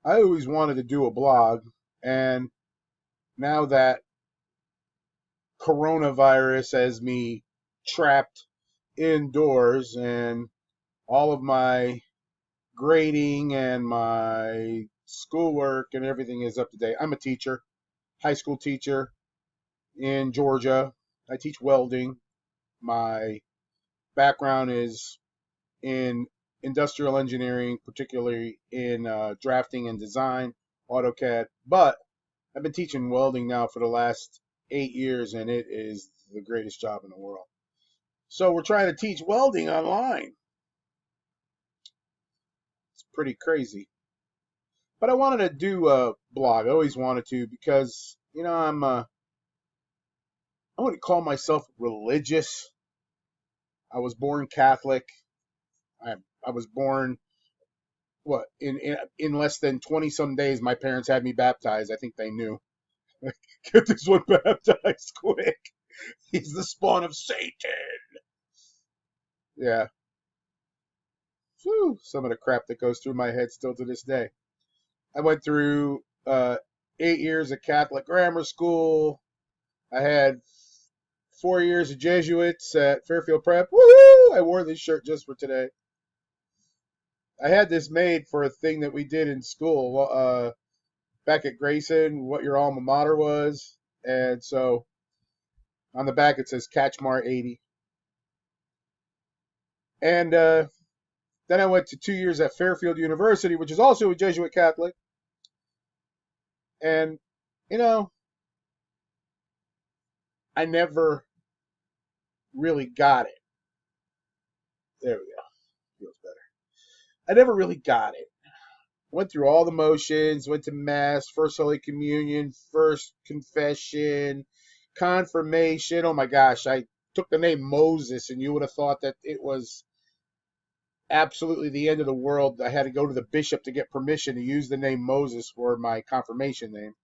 I always wanted to do a blog, and now that coronavirus has me trapped indoors and all of my grading and my schoolwork and everything is up to date. I'm a teacher, high school teacher in Georgia. I teach welding. My background is in industrial engineering, particularly in drafting and design, AutoCAD. But I've been teaching welding now for the last 8 years, and it is the greatest job in the world. So we're trying to teach welding online. It's pretty crazy. But I wanted to do a blog. I always wanted to because I wouldn't call myself religious. I was born Catholic. I was born in less than 20 some days. My parents had me baptized. I think they knew. Get this one baptized quick. He's the spawn of Satan. Yeah. Whew, some of the crap that goes through my head still to this day. I went through 8 years of Catholic grammar school. I had 4 years of Jesuits at Fairfield Prep. Woohoo! I wore this shirt just for today. I had this made for a thing that we did in school back at Grayson, what your alma mater was. And so on the back it says Catchmar 80. And then I went to 2 years at Fairfield University, which is also a Jesuit Catholic. And, you know, I never really got it. There we go. Feels better. I never really got it. Went through all the motions, went to Mass, First Holy Communion, First Confession, Confirmation. Oh my gosh, I took the name Moses, and you would have thought that it was absolutely the end of the world. I had to go to the bishop to get permission to use the name Moses for my confirmation name.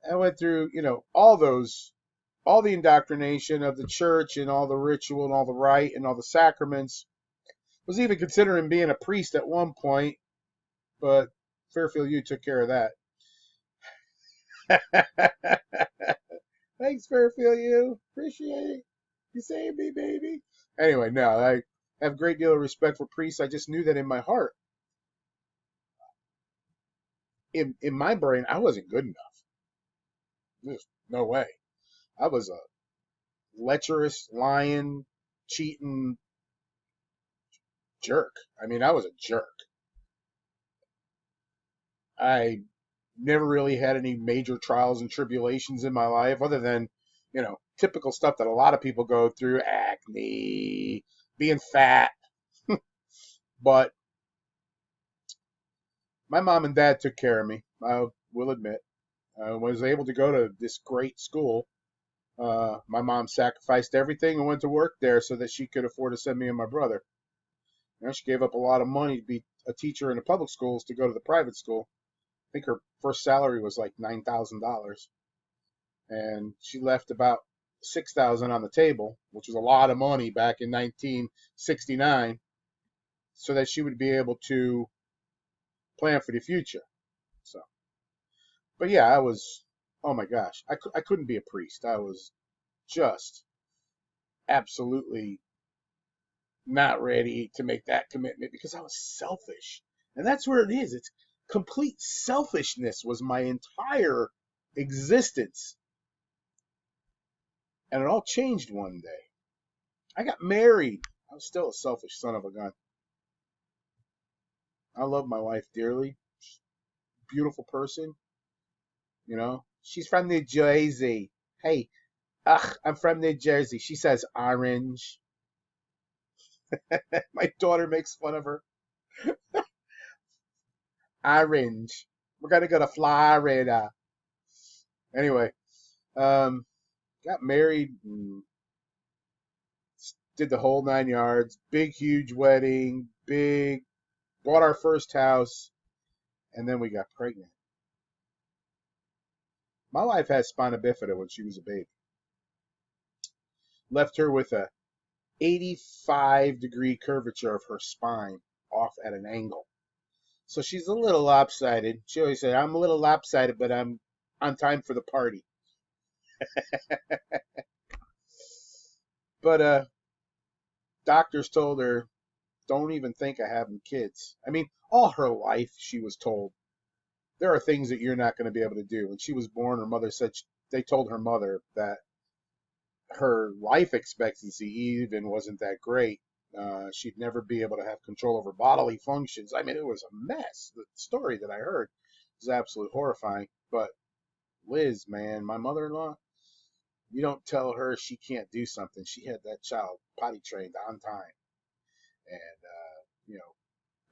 I went through, all the indoctrination of the church and all the ritual and all the rite and all the sacraments. Was even considering being a priest at one point, but Fairfield U took care of that. Thanks, Fairfield U. Appreciate it. You saved me, baby. Anyway, no, I have a great deal of respect for priests. I just knew that in my heart, in my brain, I wasn't good enough. There's no way. I was a lecherous, lying, cheating jerk. I mean, I was a jerk. I never really had any major trials and tribulations in my life other than, typical stuff that a lot of people go through, acne, being fat. But my mom and dad took care of me, I will admit. I was able to go to this great school. My mom sacrificed everything and went to work there so that she could afford to send me and my brother. She gave up a lot of money to be a teacher in the public schools to go to the private school. I think her first salary was like $9,000, and she left about $6,000 on the table, which was a lot of money back in 1969, so that she would be able to plan for the future. So, but yeah, oh my gosh, I couldn't be a priest. I was just absolutely not ready to make that commitment because I was selfish. And that's where it is. It's complete selfishness was my entire existence. And it all changed one day. I got married. I was still a selfish son of a gun. I love my wife dearly. She's a beautiful person. She's from New Jersey. Hey, I'm from New Jersey. She says orange. My daughter makes fun of her. Orange. We're gonna go to Florida. Anyway, got married, and did the whole 9 yards. Big, huge wedding. Bought our first house, and then we got pregnant. My wife had spina bifida when she was a baby. Left her with a 85-degree curvature of her spine off at an angle. So she's a little lopsided. She always said, I'm a little lopsided, but I'm on time for the party. But doctors told her, don't even think of having kids. I mean, all her life she was told, there are things that you're not going to be able to do. When she was born, her mother said, they told her mother that her life expectancy even wasn't that great. She'd never be able to have control over bodily functions. I mean, it was a mess. The story that I heard was absolutely horrifying. But Liz, man, my mother-in-law, you don't tell her she can't do something. She had that child potty trained on time. And,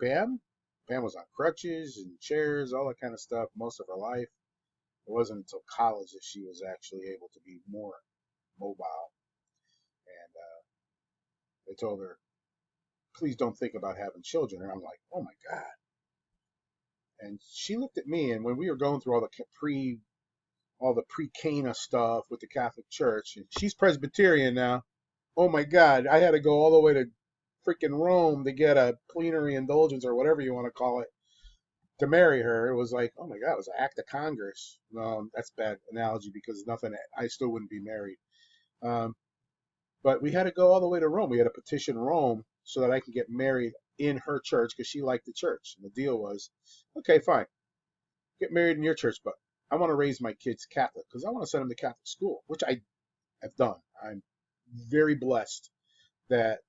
Pam was on crutches and chairs, all that kind of stuff most of her life. It wasn't until college that she was actually able to be more mobile. And they told her, please don't think about having children. And I'm like, oh my God. And she looked at me, and when we were going through all the pre-Cana stuff with the Catholic Church, and she's Presbyterian now. Oh my God, I had to go all the way to freaking Rome to get a plenary indulgence or whatever you want to call it to marry her. It was like, oh my God, it was an act of Congress. That's a bad analogy because I still wouldn't be married. But we had to go all the way to Rome. We had to petition Rome so that I could get married in her church because she liked the church. And the deal was, okay, fine, get married in your church, but I want to raise my kids Catholic because I want to send them to Catholic school, which I have done. I'm very blessed that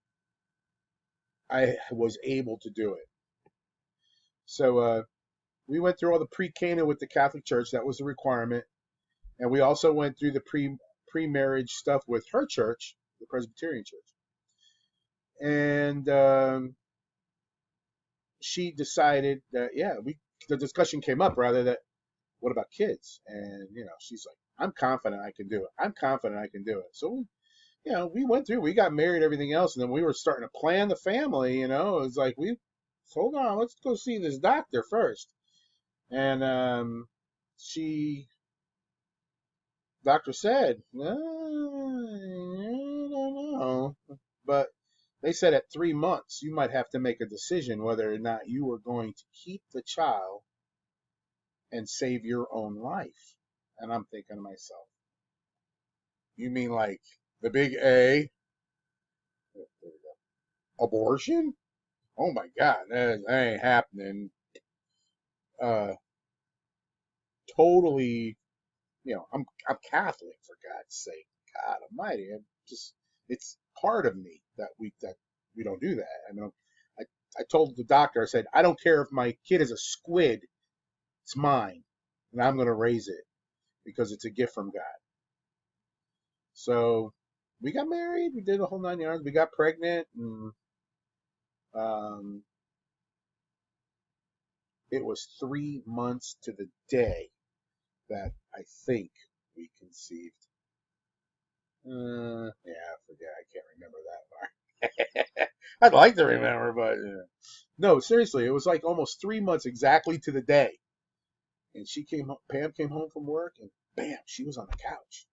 I was able to do it. So we went through all the pre-Cana with the Catholic Church. That was the requirement. And we also went through the pre-marriage stuff with her church, the Presbyterian Church. And she decided that, the discussion came up rather that, what about kids? And, she's like, I'm confident I can do it. I'm confident I can do it. So, we went through, we got married, everything else. And then we were starting to plan the family, it was like, hold on, let's go see this doctor first. And doctor said, I don't know. But they said at 3 months, you might have to make a decision whether or not you were going to keep the child and save your own life. And I'm thinking to myself, you mean like the big A? Abortion? Oh my God, that ain't happening. Totally, I'm Catholic, for God's sake. God Almighty, it's part of me that we don't do that. I mean, I told the doctor, I said, I don't care if my kid is a squid, it's mine, and I'm going to raise it because it's a gift from God. So we got married, we did the whole 9 yards, we got pregnant, and it was 3 months to the day that I think we conceived. I forget. I can't remember that part. I'd like to remember, but no, seriously, it was like almost 3 months exactly to the day. And Pam came home from work, and bam, she was on the couch.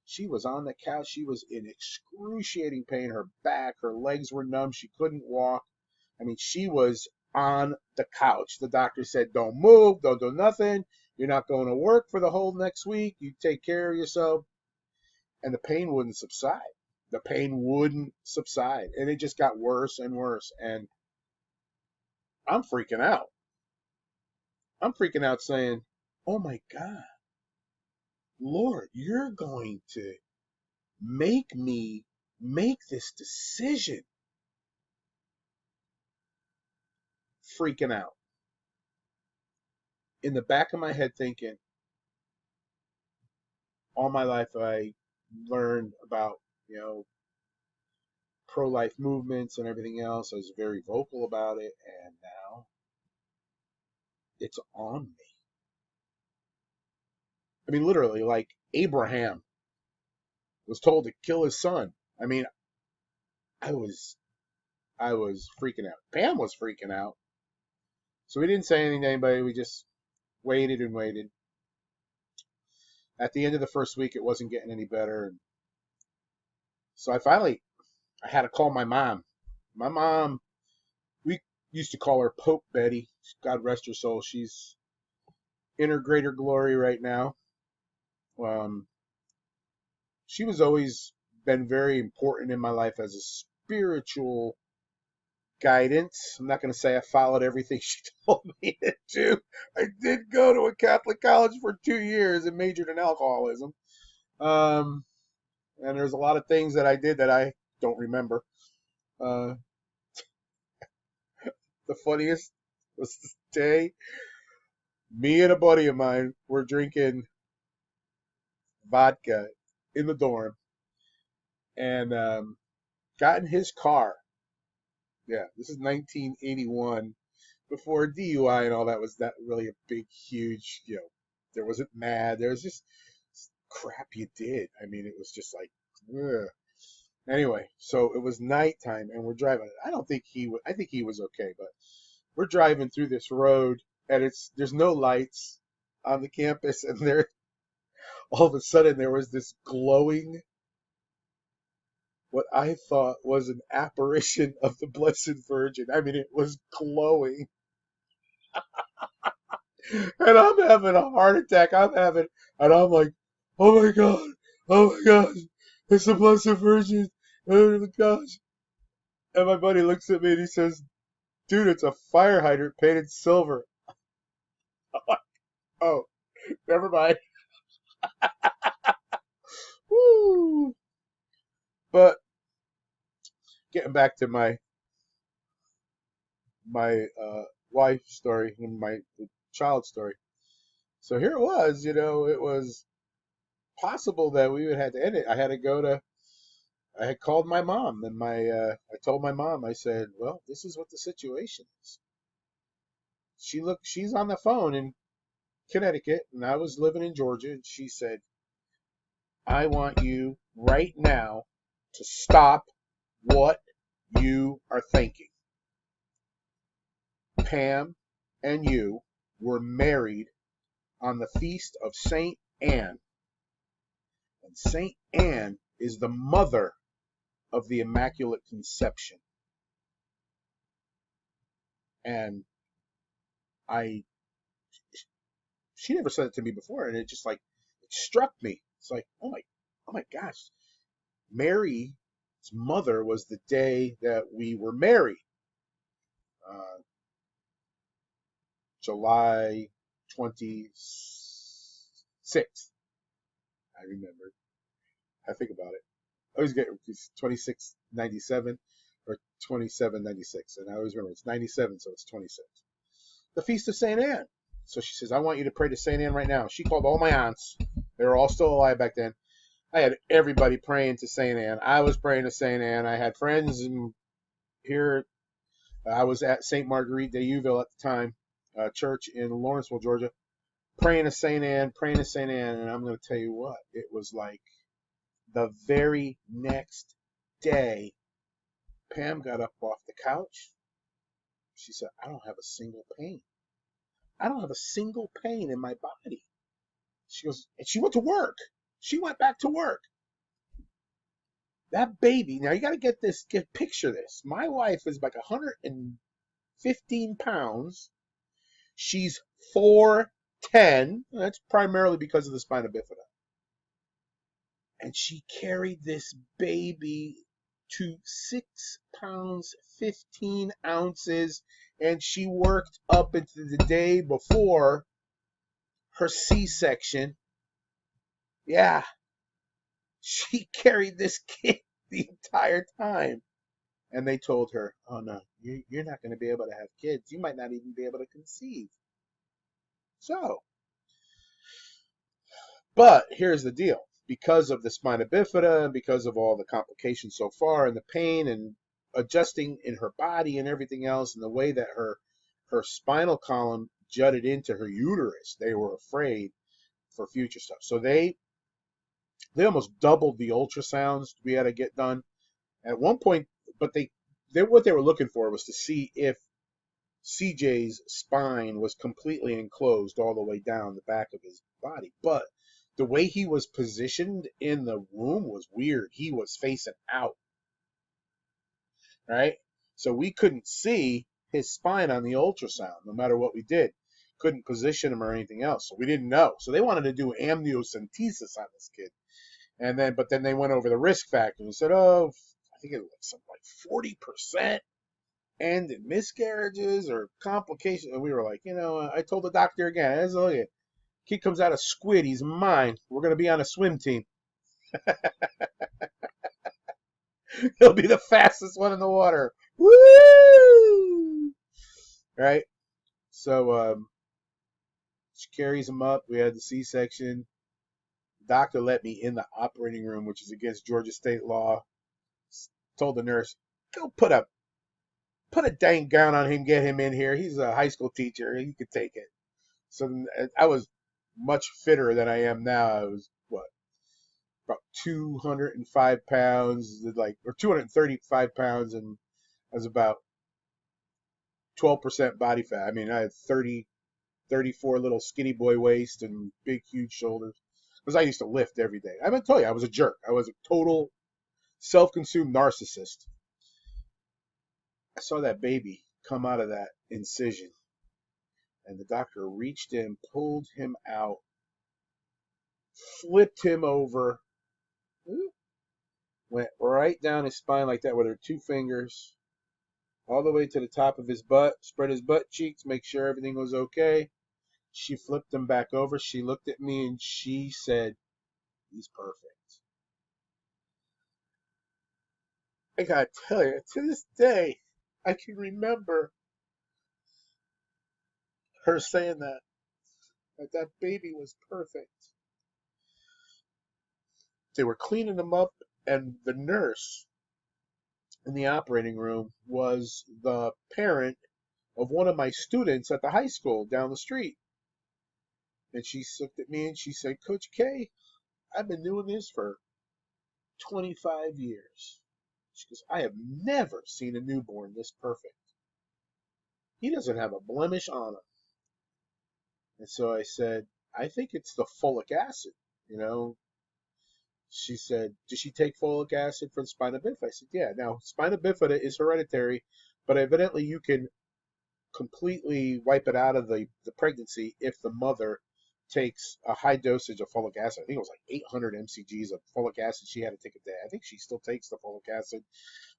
She was on the couch. She was in excruciating pain. Her back, her legs were numb. She couldn't walk. I mean, she was on the couch. The doctor said, don't move, don't do nothing. You're not going to work for the whole next week. You take care of yourself. And the pain wouldn't subside. The pain wouldn't subside. And it just got worse and worse. And I'm freaking out. I'm freaking out saying, oh my God, Lord, you're going to make me make this decision. Freaking out. In the back of my head thinking, all my life I learned about, pro-life movements and everything else. I was very vocal about it, and now it's on me. I mean, literally, like Abraham was told to kill his son. I mean, I was freaking out. Pam was freaking out. So we didn't say anything to anybody. We just waited and waited. At the end of the first week, it wasn't getting any better. So I had to call my mom. My mom, Used to call her Pope Betty. God rest her soul. She's in her greater glory right now. Um, she was always been very important in my life as a spiritual guidance. I'm not going to say I followed everything she told me to do. I did go to a Catholic college for 2 years and majored in alcoholism. Um, and there's a lot of things that I did that I don't remember. Uh, the funniest was this day me and a buddy of mine were drinking vodka in the dorm and got in his car. Yeah, this is 1981 before DUI and all that was that really a big, huge, there wasn't mad. There was just crap you did. I mean, it was just like, ugh. Anyway, so it was nighttime and we're driving. I think he was okay, but we're driving through this road and there's no lights on the campus and there all of a sudden there was this glowing, what I thought was an apparition of the Blessed Virgin. I mean, it was glowing. And I'm having a heart attack. And I'm like, oh my God, oh my gosh, it's the Blessed Virgin. Oh my gosh. And my buddy looks at me and he says, dude, it's a fire hydrant painted silver. I'm like, oh, never mind. Woo. But getting back to my wife story and my child story. So here it was, it was possible that we would have to end it. I had called my mom and I told my mom, I said, well, this is what the situation is. She's on the phone in Connecticut and I was living in Georgia and she said, I want you right now to stop what you are thinking. Pam and you were married on the feast of Saint Anne. And Saint Anne is the mother of the Immaculate Conception. And I she never said it to me before, and it struck me. It's like, oh my gosh, Mary's mother was the day that we were married, uh, July 26th. I remember. I think about it. I always get 2697 or 2796, and I always remember it's 97, so it's 26. The Feast of Saint Anne. So she says, I want you to pray to Saint Anne right now. She called all my aunts. They were all still alive back then. I had everybody praying to Saint Anne. I was praying to Saint Anne. I had friends here. I was at Saint Marguerite de Youville at the time, church in Lawrenceville, Georgia, praying to Saint Anne, praying to Saint Anne. And I'm going to tell you what, it was like the very next day, Pam got up off the couch. She said, I don't have a single pain. I don't have a single pain in my body. She goes, and she went to work. She went back to work. That baby, now you got to picture this. My wife is like 115 pounds. She's 4'10". That's primarily because of the spina bifida. And she carried this baby to 6 pounds, 15 ounces. And she worked up into the day before her C-section. Yeah, she carried this kid the entire time. And they told her, oh no, you're not going to be able to have kids. You might not even be able to conceive. So, but here's the deal. Because of the spina bifida and because of all the complications so far and the pain and adjusting in her body and everything else and the way that her spinal column jutted into her uterus, they were afraid for future stuff. So they almost doubled the ultrasounds we had to get done at one point, but what they were looking for was to see if CJ's spine was completely enclosed all the way down the back of his body. But the way he was positioned in the room was weird. He was facing out, right? So we couldn't see his spine on the ultrasound, no matter what we did. Couldn't position him or anything else. So we didn't know. So they wanted to do amniocentesis on this kid. But then they went over the risk factors and said, oh, I think it was something like 40% end in miscarriages or complications. And we were like, I told the doctor again, I said, look, kid comes out of squid, he's mine. We're going to be on a swim team. He'll be the fastest one in the water. Woo! Right? So she carries him up. We had the C-section. The doctor let me in the operating room, which is against Georgia state law. Told the nurse, go put a dang gown on him, get him in here. He's a high school teacher. He could take it. So I was much fitter than I am now. I was, about 205 pounds, or 235 pounds, and I was about 12% body fat. I mean, I had 34 little skinny boy waist and big, huge shoulders. Because I used to lift every day. I'm going to tell you, I was a jerk. I was a total self-consumed narcissist. I saw that baby come out of that incision. And the doctor reached in, pulled him out, flipped him over, went right down his spine like that with her two fingers, all the way to the top of his butt, spread his butt cheeks, make sure everything was okay. She flipped him back over. She looked at me and she said, he's perfect. I gotta tell you, to this day, I can remember her saying that baby was perfect. They were cleaning him up, and the nurse in the operating room was the parent of one of my students at the high school down the street. And she looked at me and she said, Coach K, I've been doing this for 25 years. She goes, I have never seen a newborn this perfect. He doesn't have a blemish on him. And so I said, I think it's the folic acid. She said, did she take folic acid for the spina bifida? I said, yeah. Now, spina bifida is hereditary, but evidently you can completely wipe it out of the pregnancy if the mother takes a high dosage of folic acid. I think it was like 800 mcgs of folic acid she had to take a day. I think she still takes the folic acid.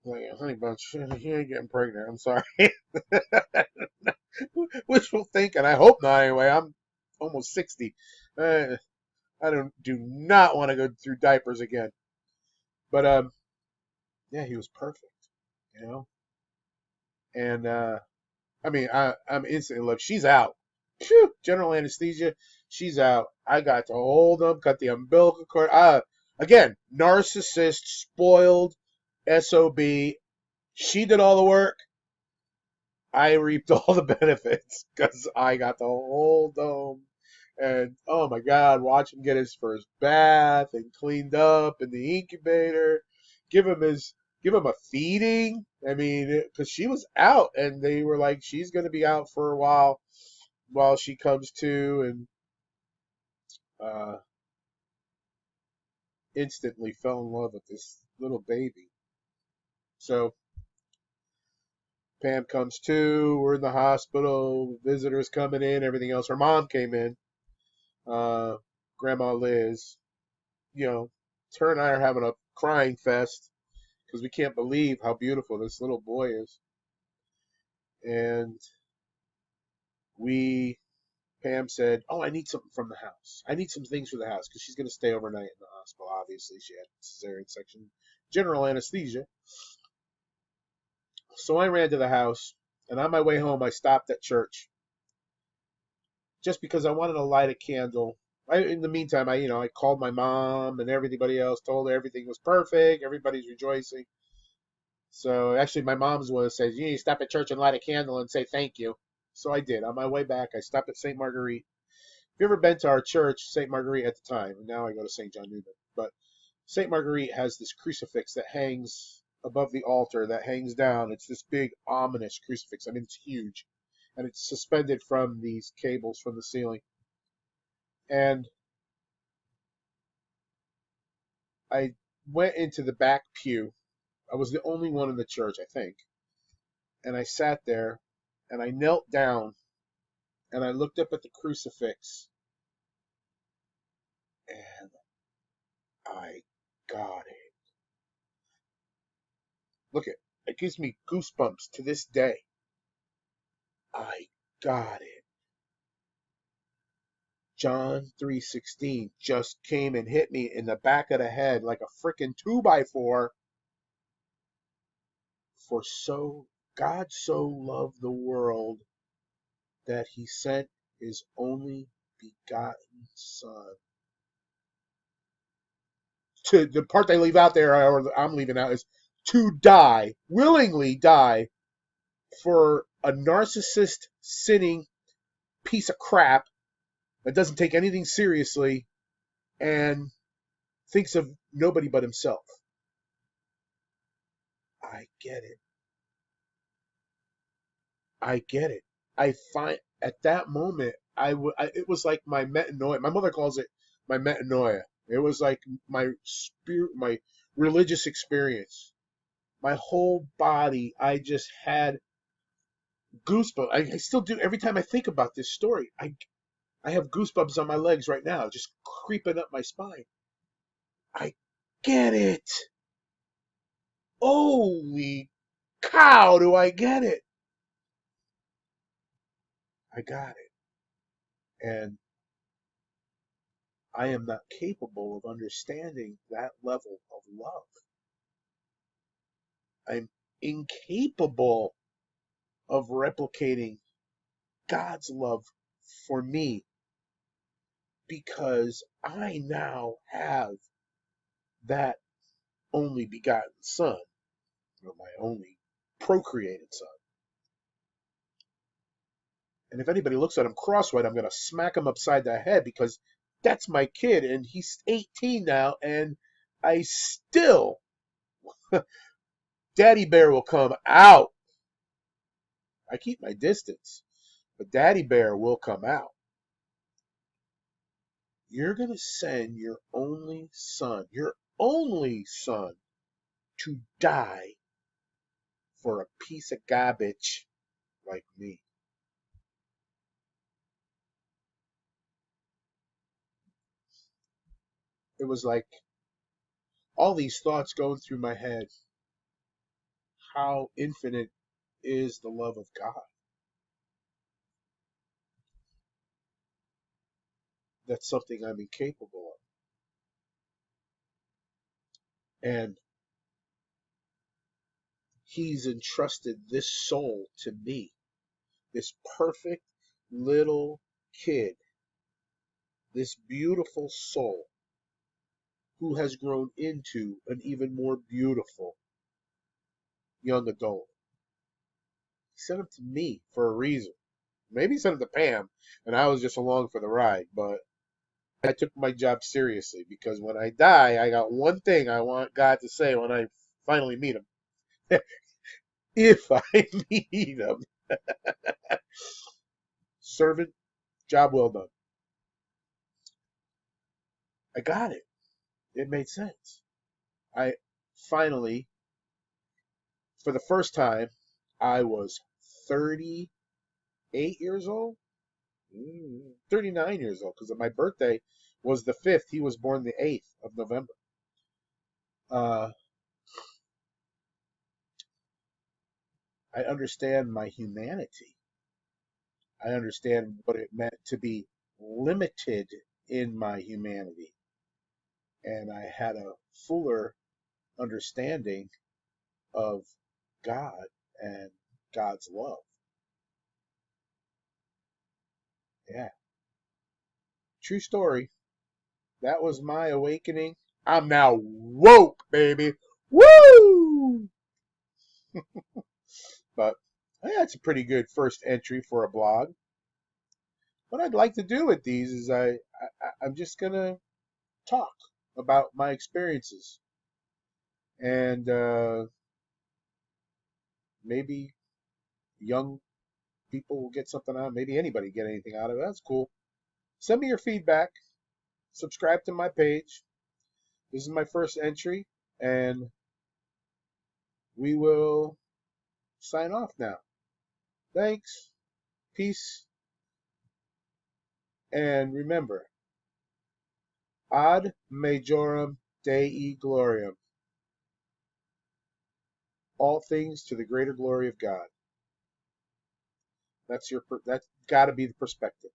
Like, honey bunch, you ain't getting pregnant. I'm sorry. Wishful thinking. I hope not anyway. I'm almost 60. I do not want to go through diapers again. But yeah, he was perfect, you know. And I mean, I'm instantly love. She's out. Phew, general anesthesia. She's out. I got to hold him, cut the umbilical cord. Again, narcissist, spoiled, SOB. She did all the work. I reaped all the benefits because I got to hold him. And oh my God, watch him get his first bath and cleaned up in the incubator. Give him a feeding. I mean, because she was out, and they were like, she's going to be out for a while she comes to, and uh, instantly fell in love with this little baby. So Pam comes to. We're in the hospital. Visitors coming in. Everything else. Her mom came in. Grandma Liz. Her and I are having a crying fest because we can't believe how beautiful this little boy is. And Pam said, oh, I need something from the house. I need some things for the house because she's going to stay overnight in the hospital. Obviously, she had cesarean section, general anesthesia. So I ran to the house, and on my way home, I stopped at church just because I wanted to light a candle. In the meantime, I called my mom and everybody else, told her everything was perfect, everybody's rejoicing. So actually, my mom's the one that says, you need to stop at church and light a candle and say thank you. So I did. On my way back, I stopped at St. Marguerite. If you ever been to our church, St. Marguerite at the time, and now I go to St. John Newman, but St. Marguerite has this crucifix that hangs above the altar, that hangs down. It's this big, ominous crucifix. I mean, it's huge. And it's suspended from these cables from the ceiling. And I went into the back pew. I was the only one in the church, I think. And I sat there, And I knelt down and I looked up at the crucifix and I got it. Look, it gives me goosebumps to this day. I got it. John 3:16 just came and hit me in the back of the head like a freaking 2x4. For so God so loved the world that he sent his only begotten son. To the part they leave out there, or I'm leaving out, is to die, willingly die, for a narcissist, sinning piece of crap that doesn't take anything seriously and thinks of nobody but himself. I get it. I get it. I find at that moment, it was like my metanoia. My mother calls it my metanoia. It was like my spirit, my religious experience. My whole body, I just had goosebumps. I still do every time I think about this story. I have goosebumps on my legs right now, just creeping up my spine. I get it. Holy cow, do I get it? I got it. And I am not capable of understanding that level of love. I'm incapable of replicating God's love for me because I now have that only begotten son, or my only procreated son. And if anybody looks at him crosswise, I'm going to smack him upside the head because that's my kid and he's 18 now and I still, Daddy Bear will come out. I keep my distance, but Daddy Bear will come out. You're going to send your only son, to die for a piece of garbage like me. It was like all these thoughts going through my head. How infinite is the love of God? That's something I'm incapable of. And he's entrusted this soul to me, this perfect little kid, this beautiful soul who has grown into an even more beautiful young adult. He sent him to me for a reason. Maybe he sent him to Pam, and I was just along for the ride, but I took my job seriously because when I die, I got one thing I want God to say when I finally meet him. If I meet him. Servant, job well done. I got it. It made sense. I finally, for the first time, I was 38 years old, 39 years old, because my birthday was the 5th. He was born the 8th of November. Uh, I understand my humanity. I understand what it meant to be limited in my humanity. And I had a fuller understanding of God and God's love. Yeah. True story. That was my awakening. I'm now woke, baby. Woo! But that's a pretty good first entry for a blog. What I'd like to do with these is I'm just going to talk about my experiences. And maybe young people will get something out of it. Maybe anybody get anything out of it. That's cool. Send me your feedback. Subscribe to my page. This is my first entry, and we will sign off now. Thanks, peace, and remember, ad majorem Dei gloriam. All things to the greater glory of God. That's got to be the perspective.